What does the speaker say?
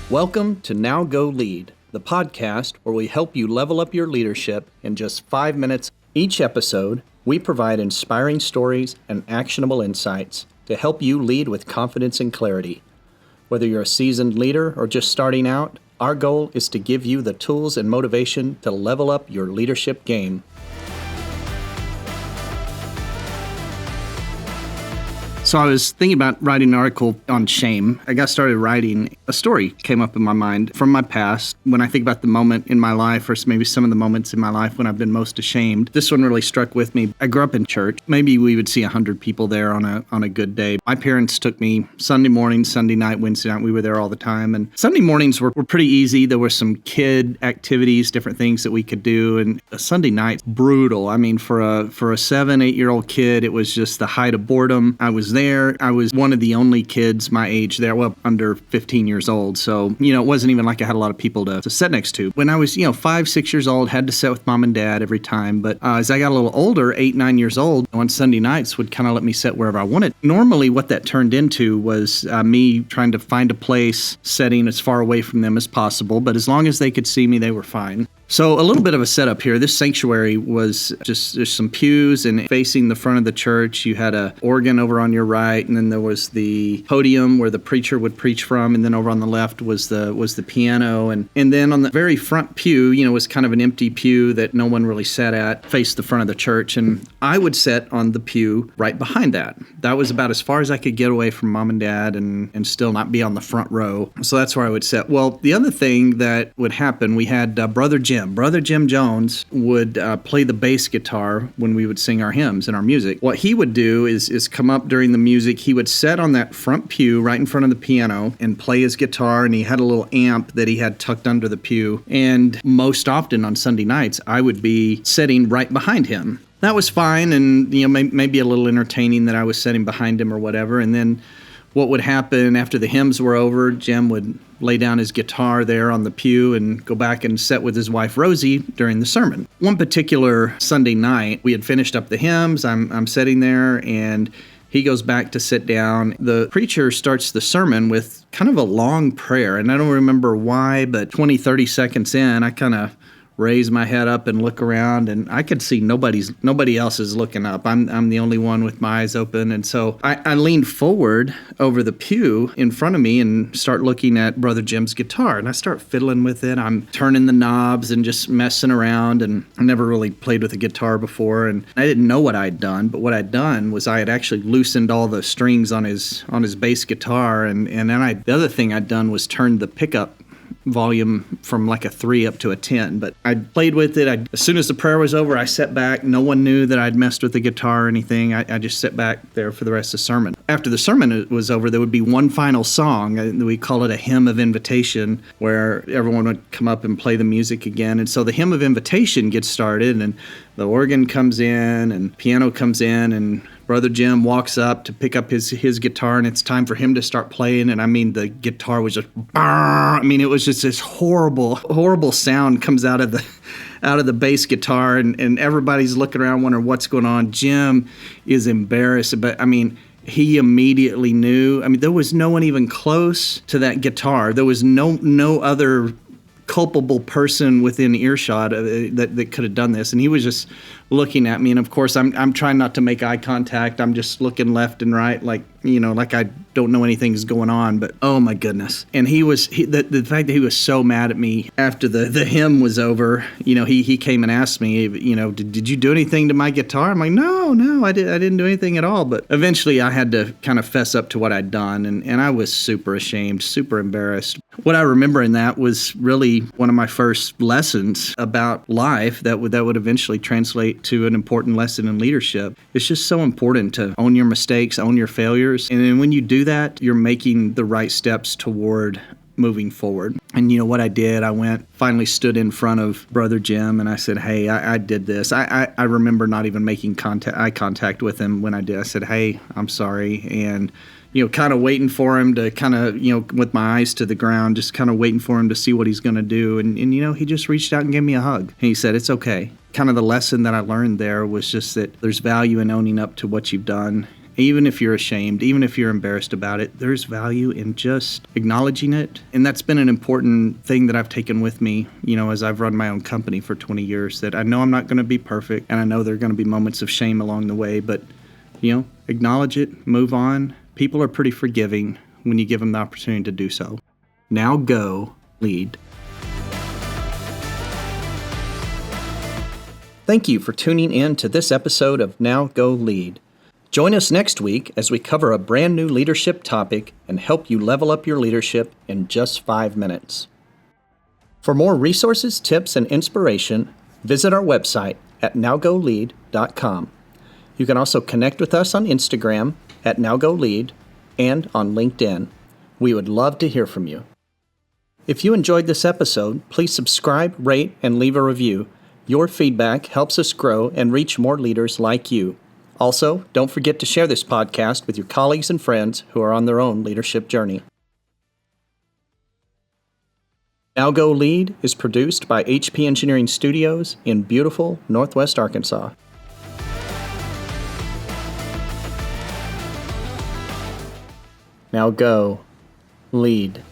Welcome to Now Go Lead, the podcast where we help you level up your leadership in just 5 minutes. Each episode, we provide inspiring stories and actionable insights to help you lead with confidence and clarity. Whether you're a seasoned leader or just starting out, our goal is to give you the tools and motivation to level up your leadership game. So I was thinking about writing an article on shame. I got started writing. A story came up in my mind from my past. When I think about the moment in my life, or maybe some of the moments in my life when I've been most ashamed, this one really struck with me. I grew up in church. Maybe we would see 100 people there on a good day. My parents took me Sunday morning, Sunday night, Wednesday night. We were there all the time. And Sunday mornings were pretty easy. There were some kid activities, different things that we could do. And Sunday nights, brutal. I mean, for a 7-8-year-old kid, it was just the height of boredom. I was there. I was one of the only kids my age there, well, under 15 years old. So, it wasn't even like I had a lot of people to sit next to. When I was, 5-6 years old, had to sit with mom and dad every time. But as I got a little older, 8-9 years old, on Sunday nights would kind of let me sit wherever I wanted. Normally, what that turned into was me trying to find a place, sitting as far away from them as possible. But as long as they could see me, they were fine. So a little bit of a setup here. This sanctuary was there's some pews, and facing the front of the church, you had an organ over on your right, and then there was the podium where the preacher would preach from, and then over on the left was the piano, and then on the very front pew, was kind of an empty pew that no one really sat at, faced the front of the church, and I would sit on the pew right behind that. That was about as far as I could get away from mom and dad and still not be on the front row. So that's where I would sit. Well, the other thing that would happen, we had Brother Jim Jones would play the bass guitar when we would sing our hymns and our music. What he would do is come up during the music. He would sit on that front pew right in front of the piano and play his guitar, and he had a little amp that he had tucked under the pew. And most often on Sunday nights, I would be sitting right behind him. That was fine, and maybe a little entertaining that I was sitting behind him or whatever. And then what would happen after the hymns were over, Jim would lay down his guitar there on the pew and go back and sit with his wife Rosie during the sermon. One particular Sunday night, we had finished up the hymns. I'm sitting there, and he goes back to sit down. The preacher starts the sermon with kind of a long prayer, and I don't remember why, but 20, 30 seconds in, I kind of raise my head up and look around, and I could see nobody else is looking up. I'm the only one with my eyes open. And so I leaned forward over the pew in front of me and start looking at Brother Jim's guitar, and I start fiddling with it. I'm turning the knobs and just messing around, and I never really played with a guitar before, and I didn't know what I'd done, but what I'd done was I had actually loosened all the strings on his bass guitar, and then the other thing I'd done was turn the pickup volume from like a 3 up to a 10. But I played with it. As soon as the prayer was over, I sat back. No one knew that I'd messed with the guitar or anything. I just sat back there for the rest of the sermon. After the sermon was over, there would be one final song. We call it a hymn of invitation, where everyone would come up and play the music again. And so the hymn of invitation gets started, and the organ comes in and piano comes in, and Brother Jim walks up to pick up his guitar, and it's time for him to start playing. And I mean, the guitar was just, it was just this horrible sound comes out of the bass guitar, and everybody's looking around wondering what's going on. Jim is embarrassed, but he immediately knew. There was no one even close to that guitar. There was no other culpable person within earshot that could have done this, and he was just looking at me. And of course, I'm trying not to make eye contact. I'm just looking left and right, like I don't know anything's going on. But oh my goodness! And the fact that he was so mad at me after the hymn was over. He came and asked me, did you do anything to my guitar? I'm like, no, I didn't do anything at all. But eventually, I had to kind of fess up to what I'd done, and I was super ashamed, super embarrassed. What I remember in that was really one of my first lessons about life that would eventually translate to an important lesson in leadership. It's just so important to own your mistakes, own your failures. And then when you do that, you're making the right steps toward moving forward. And what I did, I finally stood in front of Brother Jim, and I said, hey, I did this. I remember not even making eye contact with him when I did. I said, hey, I'm sorry. And kind of waiting for him to with my eyes to the ground, just kind of waiting for him to see what he's going to do. And he just reached out and gave me a hug. And he said, it's okay. Kind of the lesson that I learned there was just that there's value in owning up to what you've done Even if you're ashamed, even if you're embarrassed about it, there's value in just acknowledging it. And that's been an important thing that I've taken with me, as I've run my own company for 20 years, that I know I'm not going to be perfect, and I know there are going to be moments of shame along the way, but, acknowledge it, move on. People are pretty forgiving when you give them the opportunity to do so. Now go lead. Thank you for tuning in to this episode of Now Go Lead. Join us next week as we cover a brand new leadership topic and help you level up your leadership in just 5 minutes. For more resources, tips, and inspiration, visit our website at nowgolead.com. You can also connect with us on Instagram at nowgolead and on LinkedIn. We would love to hear from you. If you enjoyed this episode, please subscribe, rate, and leave a review. Your feedback helps us grow and reach more leaders like you. Also, don't forget to share this podcast with your colleagues and friends who are on their own leadership journey. Now Go Lead is produced by HP Engineering Studios in beautiful Northwest Arkansas. Now go lead.